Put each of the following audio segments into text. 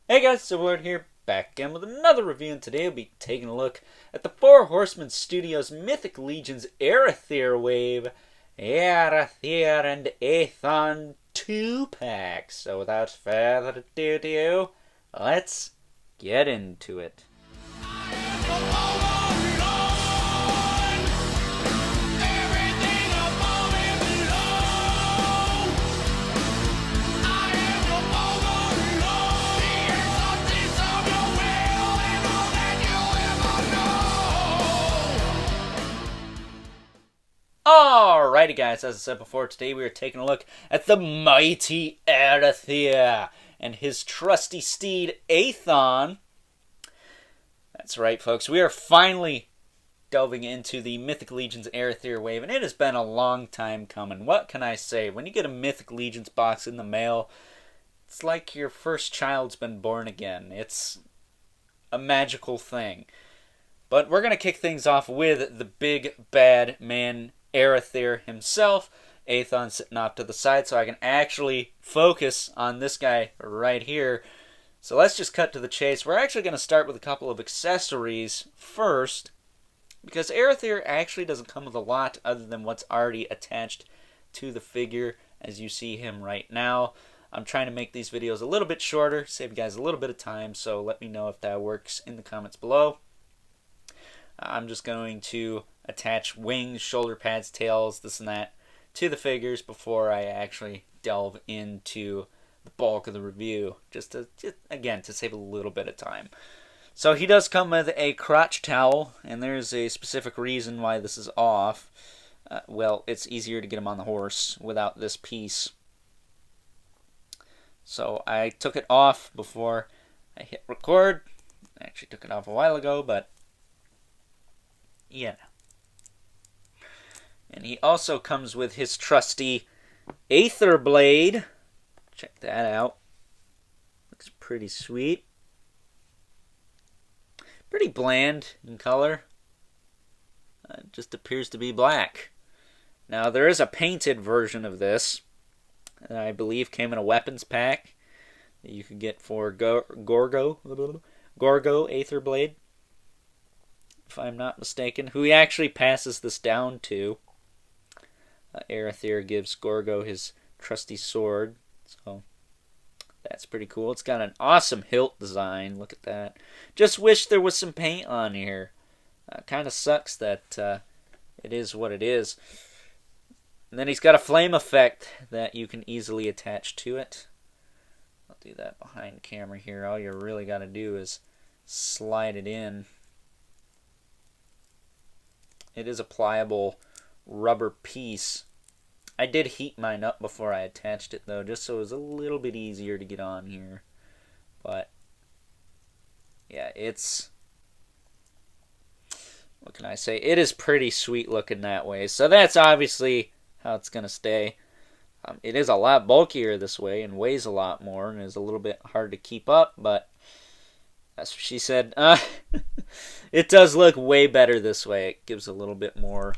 Hey guys, Silverlord here, back again with another review, and today we'll be taking a look at the Four Horsemen Studios Mythic Legion's Arethyr Wave, Arethyr and Aethon 2-pack. So without further ado, let's get into it. Alrighty guys, as I said before, today we are taking a look at the mighty Arethyr and his trusty steed Aethon. That's right folks, we are finally delving into the Mythic Legion's Arethyr Wave, and it has been a long time coming. What can I say? When you get a Mythic Legion's box in the mail, it's like your first child's been born again. It's a magical thing. But we're going to kick things off with the big bad man Arethyr himself. Aethon sitting off to the side so I can actually focus on this guy right here. So let's just cut to the chase. We're actually going to start with a couple of accessories first, because Arethyr actually doesn't come with a lot other than what's already attached to the figure as you see him right now. I'm trying to make these videos a little bit shorter, save you guys a little bit of time, so let me know if that works in the comments below. I'm just going to attach wings, shoulder pads, tails, this and that to the figures before I actually delve into the bulk of the review, just again to save a little bit of time. So he does come with a crotch towel, and there's a specific reason why this is off. Well, it's easier to get him on the horse without this piece. So I took it off before I hit record. I actually took it off a while ago, but yeah. And he also comes with his trusty Aether Blade. Check that out. Looks pretty sweet. Pretty bland in color. It just appears to be black. Now there is a painted version of this that I believe came in a weapons pack that you could get for Gorgo Aether Blade, if I'm not mistaken, who he actually passes this down to. Arethyr gives Gorgo his trusty sword, so that's pretty cool. It's got an awesome hilt design. Look at that. Just wish there was some paint on here. Kind of sucks that it is what it is. And then he's got a flame effect that you can easily attach to it. I'll do that behind camera here. All you really got to do is slide it in. It is a pliable rubber piece. I did heat mine up before I attached it though, just so it was a little bit easier to get on here. But yeah, it's, what can I say? It is pretty sweet looking that way. So that's obviously how it's going to stay. It is a lot bulkier this way and weighs a lot more and is a little bit hard to keep up, but that's what she said. It does look way better this way. It gives a little bit more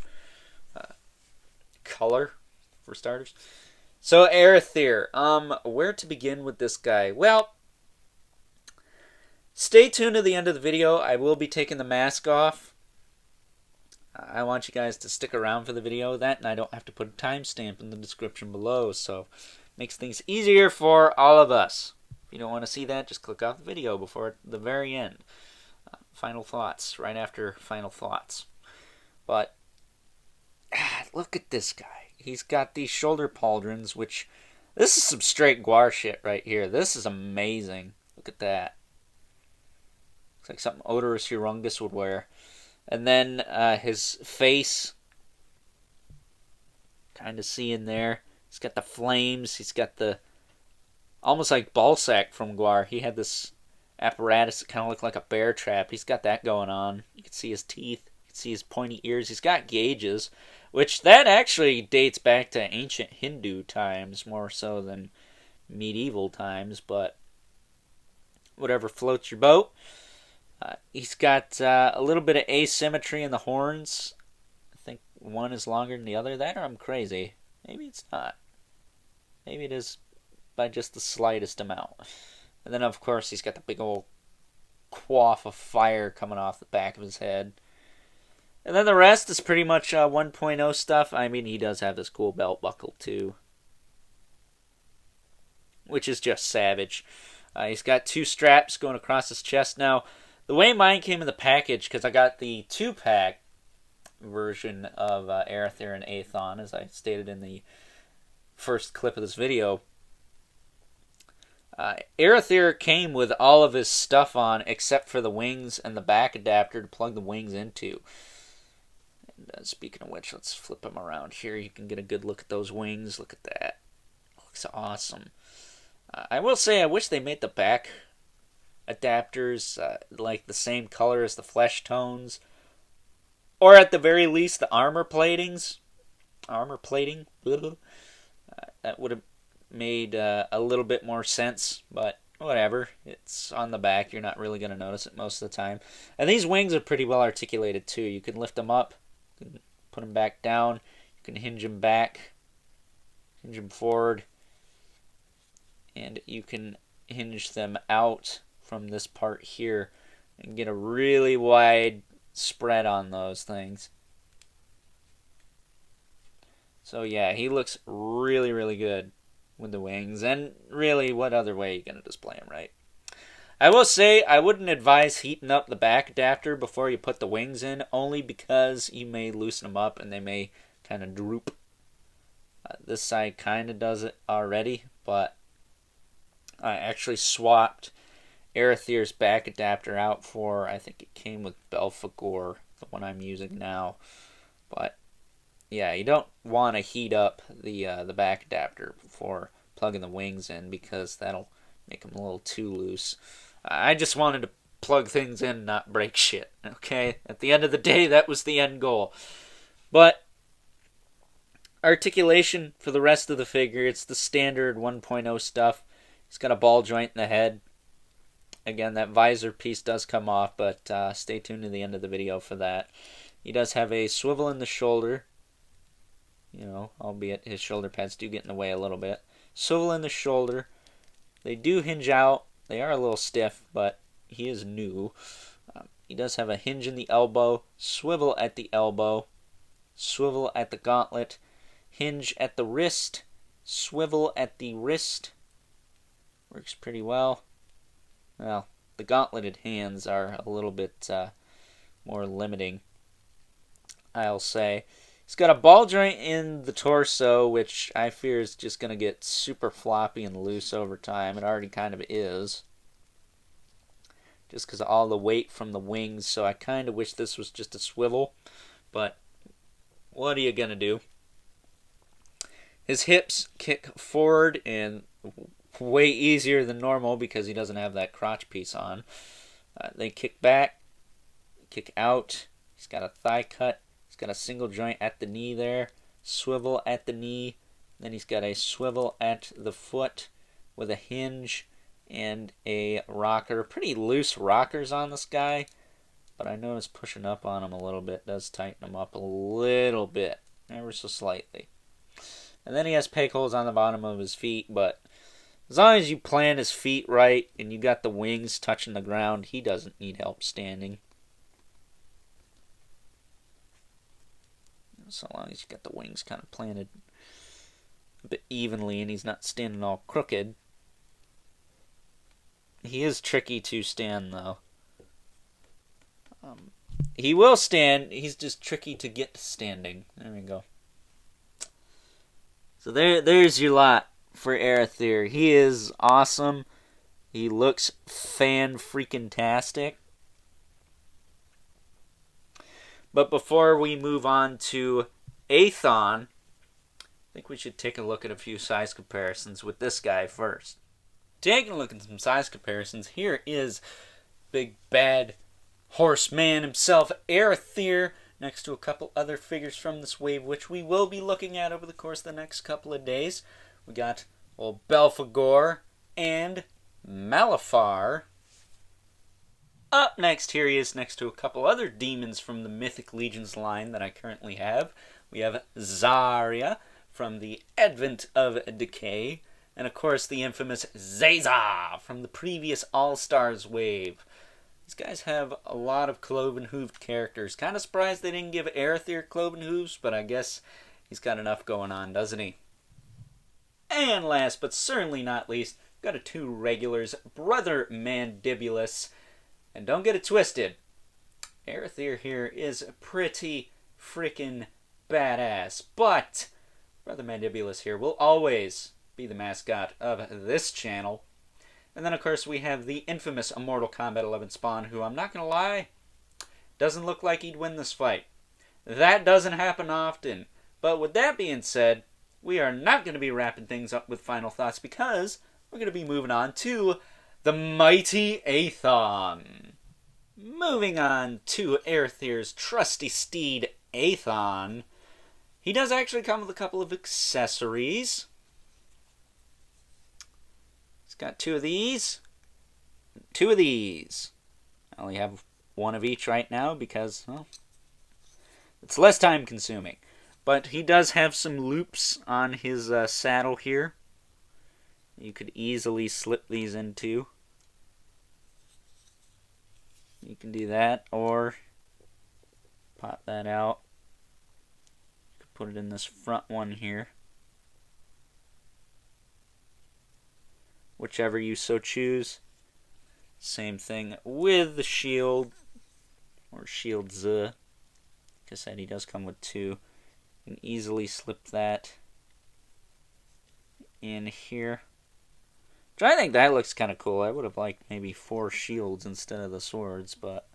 color, for starters. So Arethyr, where to begin with this guy? Well, stay tuned to the end of the video. I will be taking the mask off. I want you guys to stick around for the video. That, and I don't have to put a timestamp in the description below, so makes things easier for all of us. If you don't want to see that, just click off the video before the very end. Final thoughts, right after final thoughts. But look at this guy. He's got these shoulder pauldrons, which, this is some straight Gwar shit right here. This is amazing. Look at that. Looks like something Odorous Urungus would wear. And then his face, kind of see in there. He's got the flames. He's got the, almost like Ballsack from Gwar. He had this apparatus that kind of looked like a bear trap. He's got that going on. You can see his teeth. You can see his pointy ears. He's got gauges, which that actually dates back to ancient Hindu times more so than medieval times, but whatever floats your boat. He's got a little bit of asymmetry in the horns. I think one is longer than the other. That, or I'm crazy. Maybe it's not. Maybe it is by just the slightest amount. And then, of course, he's got the big old quaff of fire coming off the back of his head. And then the rest is pretty much 1.0 stuff. I mean, he does have this cool belt buckle, too, which is just savage. He's got 2 straps going across his chest. Now, the way mine came in the package, because I got the 2-pack version of Arethyr Aethon, as I stated in the first clip of this video. Arethyr came with all of his stuff on except for the wings and the back adapter to plug the wings into. And speaking of which, let's flip them around here. You can get a good look at those wings. Look at that. Looks awesome. I will say I wish they made the back adapters like the same color as the flesh tones. Or at the very least, the armor platings. Armor plating. That would have made a little bit more sense, but whatever. It's on the back. You're not really going to notice it most of the time. And these wings are pretty well articulated too. You can lift them up, you can put them back down, you can hinge them back, hinge them forward, and you can hinge them out from this part here and get a really wide spread on those things. So yeah, he looks really, really good with the wings. And really, what other way are you going to display him, right? I will say, I wouldn't advise heating up the back adapter before you put the wings in, only because you may loosen them up and they may kind of droop. This side kind of does it already, but I actually swapped Arethyr's back adapter out for, I think it came with Belphegor, the one I'm using now. But yeah, you don't want to heat up the back adapter before plugging the wings in, because that'll make them a little too loose. I just wanted to plug things in, not break shit. Okay, at the end of the day, that was the end goal. But articulation for the rest of the figure, it's the standard 1.0 stuff. He's got a ball joint in the head. Again, that visor piece does come off, but stay tuned to the end of the video for that. He does have a swivel in the shoulder. You know, albeit his shoulder pads do get in the way a little bit. Swivel in the shoulder. They do hinge out. They are a little stiff, but he is new. He does have a hinge in the elbow, swivel at the elbow, swivel at the gauntlet, hinge at the wrist, swivel at the wrist. Works pretty well. Well, the gauntleted hands are a little bit more limiting, I'll say. He's got a ball joint in the torso, which I fear is just going to get super floppy and loose over time. It already kind of is, just because of all the weight from the wings, so I kind of wish this was just a swivel, but what are you going to do? His hips kick forward and way easier than normal because he doesn't have that crotch piece on. They kick back, kick out. He's got a thigh cut. He's got a single joint at the knee there, swivel at the knee. Then he's got a swivel at the foot with a hinge and a rocker. Pretty loose rockers on this guy, but I notice pushing up on him a little bit does tighten him up a little bit, ever so slightly. And then he has peg holes on the bottom of his feet, but as long as you plan his feet right and you got the wings touching the ground, he doesn't need help standing. So long as you got the wings kind of planted a bit evenly and he's not standing all crooked. He is tricky to stand, though. He will stand. He's just tricky to get standing. There we go. So there's your lot for Arethyr. He is awesome. He looks fan-freaking-tastic. But before we move on to Aethon, I think we should take a look at a few size comparisons with this guy first. Taking a look at some size comparisons, here is big bad horseman himself, Arethyr, next to a couple other figures from this wave, which we will be looking at over the course of the next couple of days. We got old Belphegor and Malifar. Up next, here he is next to a couple other demons from the Mythic Legions line that I currently have. We have Zarya from the Advent of Decay, And of course, the infamous Zaza from the previous All-Stars wave. These guys have a lot of cloven-hooved characters. Kind of surprised they didn't give Arethyr cloven hooves, but I guess he's got enough going on, doesn't he? And last, but certainly not least, got a two regulars, Brother Mandibulus. And don't get it twisted, Arethyr here is pretty freaking badass. But Brother Mandibulus here will always be the mascot of this channel. And then, of course, we have the infamous Mortal Kombat 11 Spawn, who, I'm not going to lie, doesn't look like he'd win this fight. That doesn't happen often. But with that being said, we are not going to be wrapping things up with final thoughts because we're going to be moving on to the Mighty Aethon. Moving on to Arethyr's trusty steed, Aethon. He does actually come with a couple of accessories. He's got two of these. Two of these. I only have one of each right now because, well, it's less time consuming. But he does have some loops on his saddle here. You could easily slip these into. You can do that, or pop that out. You could put it in this front one here. Whichever you so choose. Same thing with the shield, or shields. Like I said, he does come with two. You can easily slip that in here. I think that looks kind of cool. I would have liked maybe 4 shields instead of the swords, but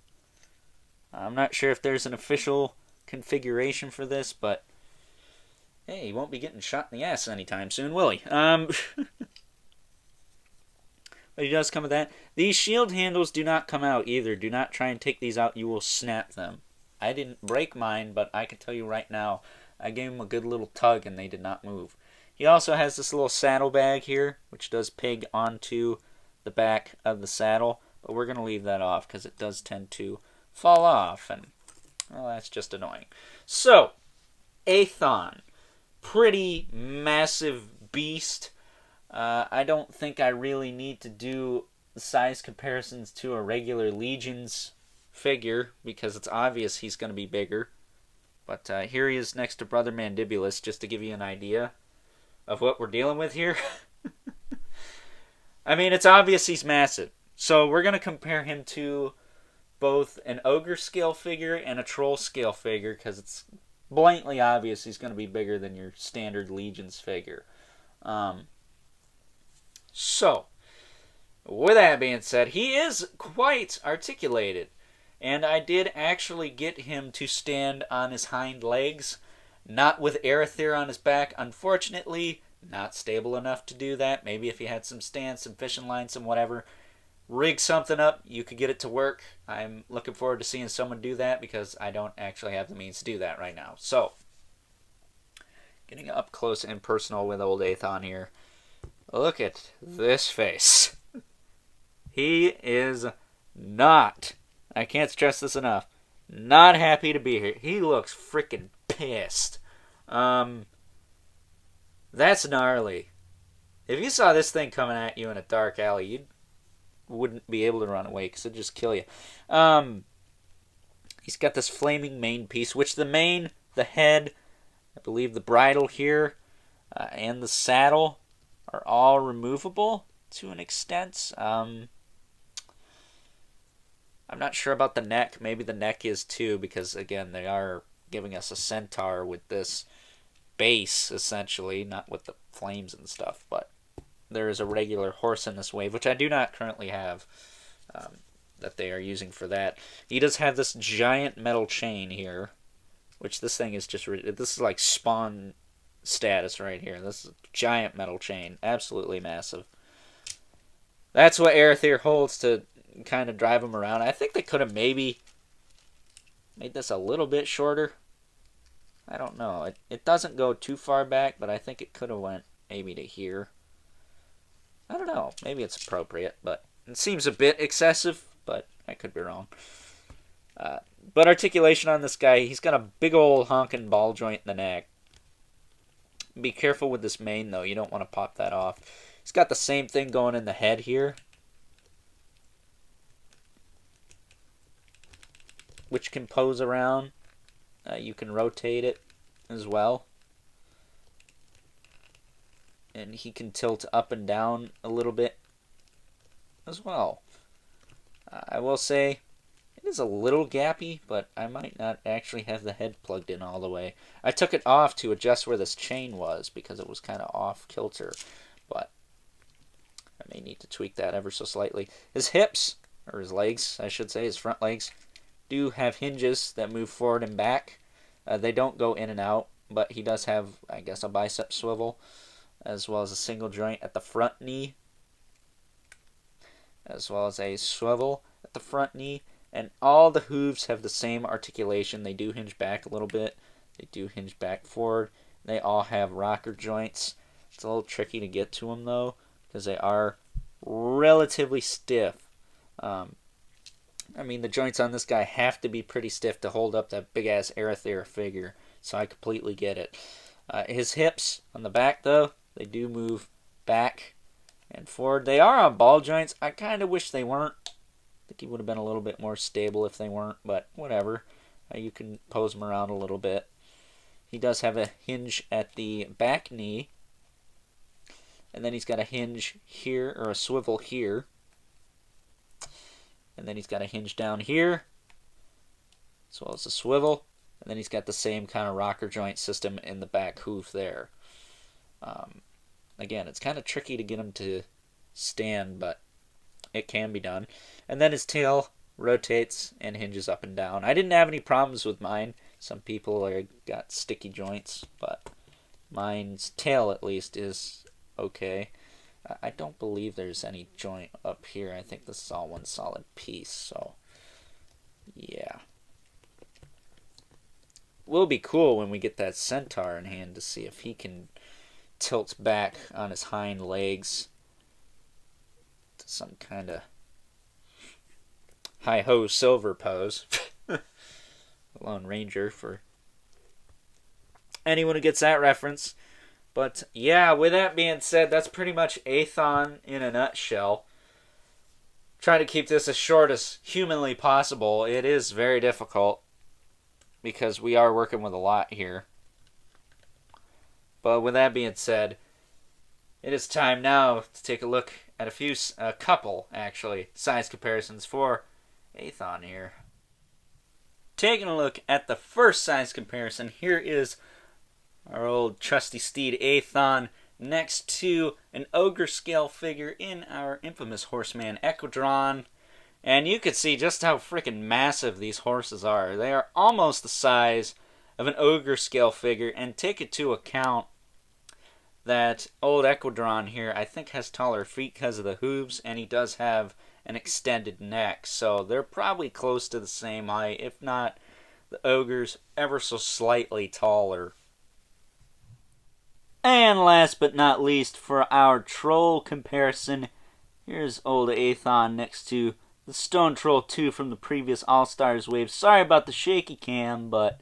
I'm not sure if there's an official configuration for this, but hey, he won't be getting shot in the ass anytime soon, will he? But he does come with that. These shield handles do not come out either. Do not try and take these out. You will snap them. I didn't break mine, but I can tell you right now, I gave them a good little tug and they did not move. He also has this little saddlebag here, which does peg onto the back of the saddle, but we're going to leave that off because it does tend to fall off, and, well, that's just annoying. So, Aethon, pretty massive beast. I don't think I really need to do size comparisons to a regular Legion's figure, because it's obvious he's going to be bigger. But here he is next to Brother Mandibulus, just to give you an idea of what we're dealing with here. I mean, it's obvious he's massive. So we're going to compare him to both an ogre scale figure and a troll scale figure, because it's blatantly obvious he's going to be bigger than your standard Legion's figure. So, with that being said, he is quite articulated. And I did actually get him to stand on his hind legs, not with Arethyr on his back. Unfortunately, not stable enough to do that. Maybe if he had some stands, some fishing lines, some whatever, rig something up, you could get it to work. I'm looking forward to seeing someone do that because I don't actually have the means to do that right now. So, getting up close and personal with old Aethon here. Look at this face. He is not, I can't stress this enough, not happy to be here. He looks freaking pissed. That's gnarly. If you saw this thing coming at you in a dark alley, you wouldn't be able to run away because it'd just kill you. He's got this flaming mane piece, which the mane, the head, I believe the bridle here, and the saddle are all removable to an extent. I'm not sure about the neck. Maybe the neck is too, because again, they are giving us a centaur with this base, essentially, not with the flames and stuff, but there is a regular horse in this wave, which I do not currently have, that they are using for that. He does have this giant metal chain here, which this thing is just, this is like Spawn status right here. This is a giant metal chain, absolutely massive. That's what Arethyr holds to kind of drive him around. I think they could have maybe made this a little bit shorter. I don't know. It doesn't go too far back, but I think it could have went maybe to here. I don't know. Maybe it's appropriate, but it seems a bit excessive, but I could be wrong. But articulation on this guy, he's got a big old honking ball joint in the neck. Be careful with this mane, though. You don't want to pop that off. He's got the same thing going in the head here, which can pose around. You can rotate it as well. And he can tilt up and down a little bit as well. I will say it is a little gappy, but I might not actually have the head plugged in all the way. I took it off to adjust where this chain was because it was kind of off kilter, but I may need to tweak that ever so slightly. His hips, or his legs, I should say, his front legs, do have hinges that move forward and back. They don't go in and out, but he does have, I guess, a bicep swivel, as well as a single joint at the front knee, as well as a swivel at the front knee. And all the hooves have the same articulation. They do hinge back a little bit. They do hinge back forward. They all have rocker joints. It's a little tricky to get to them, though, because they are relatively stiff. I mean, the joints on this guy have to be pretty stiff to hold up that big-ass Arethyr figure, so I completely get it. His hips on the back, though, they do move back and forward. They are on ball joints. I kind of wish they weren't. I think he would have been a little bit more stable if they weren't, but whatever. You can pose him around a little bit. He does have a hinge at the back knee, and then he's got a hinge here, or a swivel here, and then he's got a hinge down here, as well as a swivel, and then he's got the same kind of rocker joint system in the back hoof there. Again, it's kind of tricky to get him to stand, but it can be done. And then his tail rotates and hinges up and down. I didn't have any problems with mine. Some people got sticky joints, but mine's tail at least is okay. I don't believe there's any joint up here. I think this is all one solid piece, so yeah. Will be cool when we get that centaur in hand to see if he can tilt back on his hind legs to some kind of hi-ho silver pose. Lone Ranger for anyone who gets that reference. But yeah, with that being said, that's pretty much Aethon in a nutshell. Try to keep this as short as humanly possible. It is very difficult because we are working with a lot here. But with that being said, it is time now to take a look at a couple, actually, size comparisons for Aethon here. Taking a look at the first size comparison, here is our old trusty steed Aethon next to an ogre scale figure in our infamous horseman Equidron. And you could see just how freaking massive these horses are. They are almost the size of an ogre scale figure, and take into account that old Equidron here, I think, has taller feet because of the hooves, and he does have an extended neck, so they're probably close to the same height, if not the ogre's ever so slightly taller. And last but not least, for our troll comparison, here's old Aethon next to the Stone Troll 2 from the previous All-Stars wave. Sorry about the shaky cam, but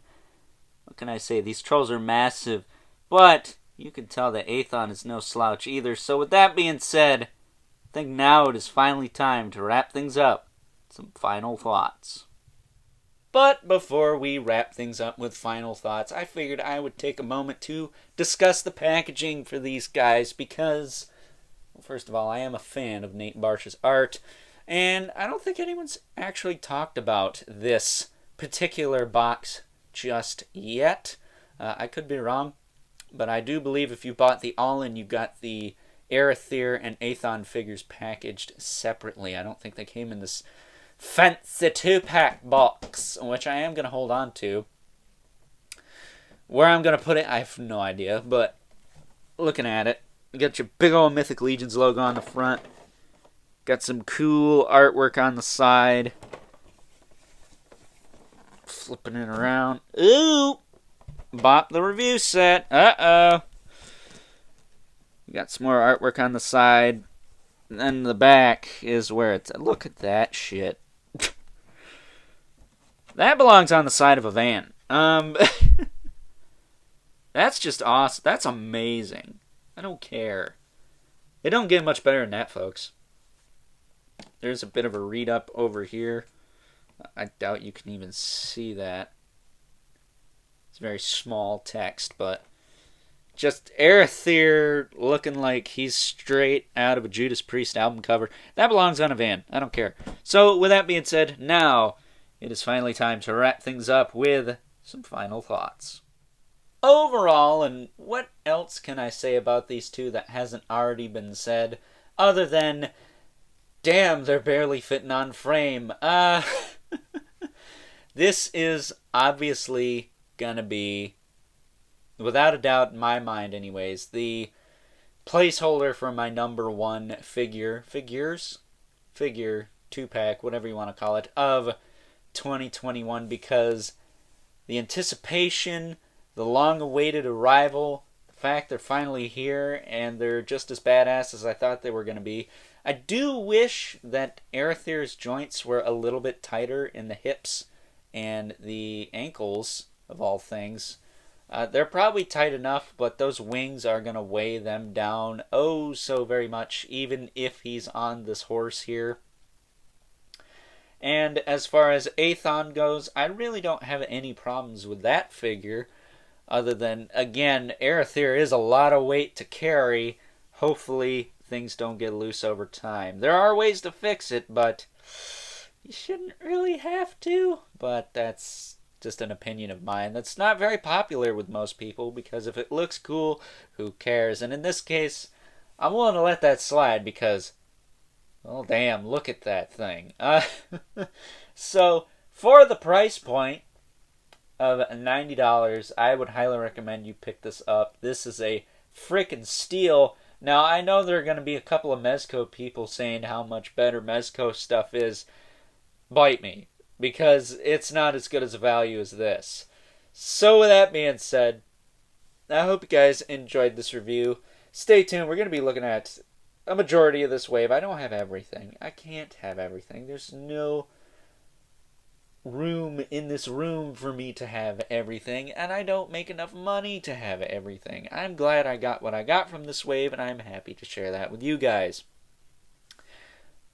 what can I say? These trolls are massive, but you can tell that Aethon is no slouch either. So with that being said, I think now it is finally time to wrap things up. Some final thoughts. But before we wrap things up with final thoughts, I figured I would take a moment to discuss the packaging for these guys because, well, first of all, I am a fan of Nate Barsh's art, and I don't think anyone's actually talked about this particular box just yet. I could be wrong, but I do believe if you bought the all-in, you got the Arethyr and Aethon figures packaged separately. I don't think they came in this fancy 2-pack box, which I am going to hold on to. Where I'm going to put it, I have no idea, but looking at it, you got your big old Mythic Legions logo on the front. Got some cool artwork on the side. Flipping it around. Ooh! Bop the review set. Uh-oh. Got some more artwork on the side. And then the back is where it's... Look at that shit. That belongs on the side of a van. That's just awesome. That's amazing. I don't care. It don't get much better than that, folks. There's a bit of a read-up over here. I doubt you can even see that. It's very small text, but just Arethyr looking like he's straight out of a Judas Priest album cover. That belongs on a van. I don't care. So, with that being said, now it is finally time to wrap things up with some final thoughts. Overall, and what else can I say about these two that hasn't already been said, other than, damn, they're barely fitting on frame. This is obviously gonna be, without a doubt in my mind anyways, the placeholder for my number one figure 2-pack, whatever you want to call it, of 2021, because the anticipation, the long-awaited arrival, the fact they're finally here, and they're just as badass as I thought they were going to be. I do wish that Arethyr's joints were a little bit tighter in the hips and the ankles, of all things. They're probably tight enough, but those wings are going to weigh them down oh so very much, even if he's on this horse here. And as far as Aethon goes, I really don't have any problems with that figure. Other than, again, Arethyr is a lot of weight to carry. Hopefully things don't get loose over time. There are ways to fix it, but you shouldn't really have to. But that's just an opinion of mine. That's not very popular with most people, because if it looks cool, who cares? And in this case, I'm willing to let that slide because, well, damn, look at that thing. So, for the price point of $90, I would highly recommend you pick this up. This is a freaking steal. Now, I know there are going to be a couple of Mezco people saying how much better Mezco stuff is. Bite me, because it's not as good as a value as this. So, with that being said, I hope you guys enjoyed this review. Stay tuned. We're going to be looking at a majority of this wave. I don't have everything. I can't have everything. There's no room in this room for me to have everything, and I don't make enough money to have everything. I'm glad I got what I got from this wave, and I'm happy to share that with you guys.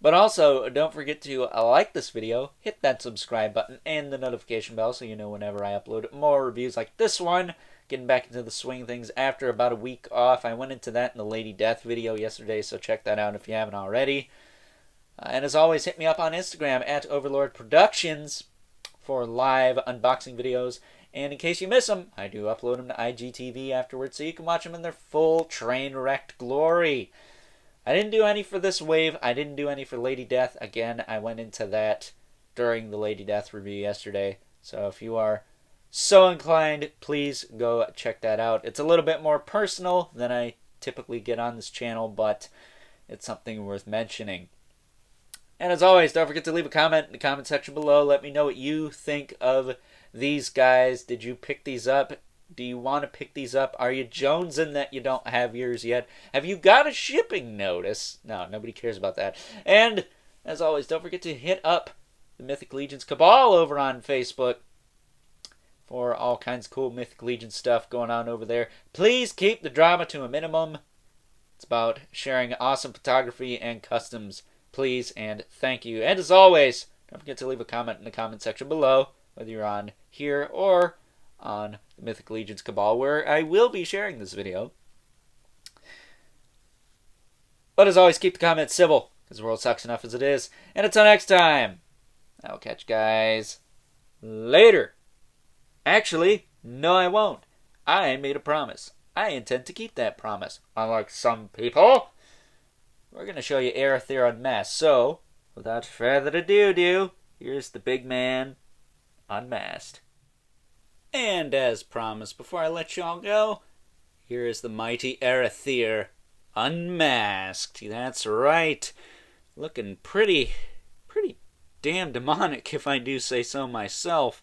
But also, don't forget to like this video, hit that subscribe button, and the notification bell so you know whenever I upload more reviews like this one. Getting back into the swing of things after about a week off. I went into that in the Lady Death video yesterday, so check that out if you haven't already. And as always, hit me up on Instagram at Overlord Productions for live unboxing videos. And in case you miss them, I do upload them to IGTV afterwards, so you can watch them in their full train-wrecked glory. I didn't do any for this wave. I didn't do any for Lady Death. Again, I went into that during the Lady Death review yesterday. So if you are so inclined, please go check that out. It's a little bit more personal than I typically get on this channel, but it's something worth mentioning. And as always, don't forget to leave a comment in the comment section below. Let me know what you think of these guys. Did you pick these up? Do you want to pick these up? Are you jonesing that you don't have yours yet? Have you got a shipping notice? No, nobody cares about that. And as always, don't forget to hit up the Mythic Legions Cabal over on Facebook for all kinds of cool Mythic Legion stuff going on over there. Please keep the drama to a minimum. It's about sharing awesome photography and customs. Please and thank you. And as always, don't forget to leave a comment in the comment section below, whether you're on here or on the Mythic Legions Cabal, where I will be sharing this video. But as always, keep the comments civil, because the world sucks enough as it is. And until next time, I'll catch you guys later. Actually, no I won't. I made a promise. I intend to keep that promise. Unlike some people, we're going to show you Arethyr unmasked. So, without further ado, here's the big man unmasked. And as promised, before I let y'all go, here is the mighty Arethyr unmasked. That's right. Looking pretty damn demonic, if I do say so myself.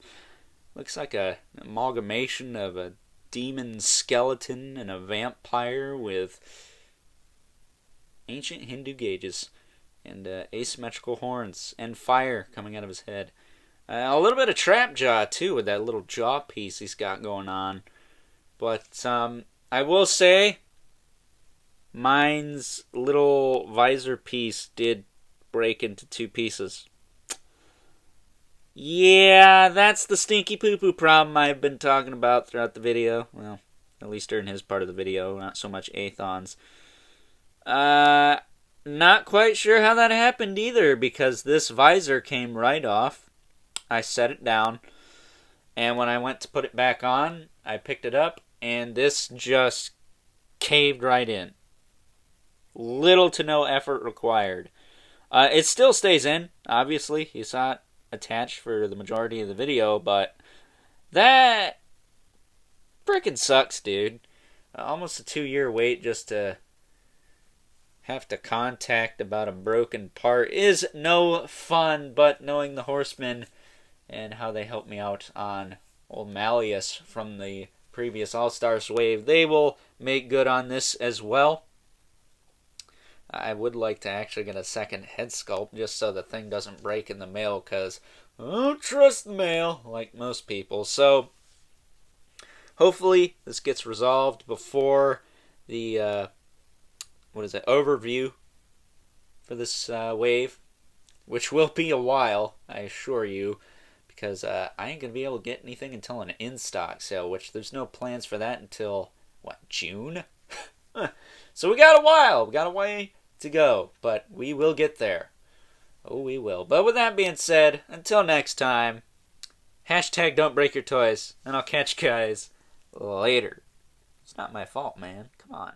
Looks like an amalgamation of a demon skeleton and a vampire with ancient Hindu gauges and asymmetrical horns and fire coming out of his head. A little bit of trap jaw too, with that little jaw piece he's got going on. But I will say, mine's little visor piece did break into 2 pieces. Yeah, that's the stinky poo-poo problem I've been talking about throughout the video. Well, at least during his part of the video, not so much Aethon's. Not quite sure how that happened either, because this visor came right off. I set it down, and when I went to put it back on, I picked it up, and this just caved right in. Little to no effort required. It still stays in, obviously. You saw it attached for the majority of the video, but that freaking sucks, dude. Almost a 2-year wait just to have to contact about a broken part is no fun, but knowing the Horsemen and how they helped me out on old Malleus from the previous All-Stars wave, they will make good on this as well. I would like to actually get a second head sculpt just so the thing doesn't break in the mail, because I don't trust the mail like most people. So hopefully this gets resolved before the overview for this wave, which will be a while, I assure you, because I ain't gonna be able to get anything until an in-stock sale, which there's no plans for that until June. So we got a while. We got a way to go, but we will get there. Oh, we will. But with that being said, until next time, hashtag don't break your toys, and I'll catch you guys later. It's not my fault, man. Come on.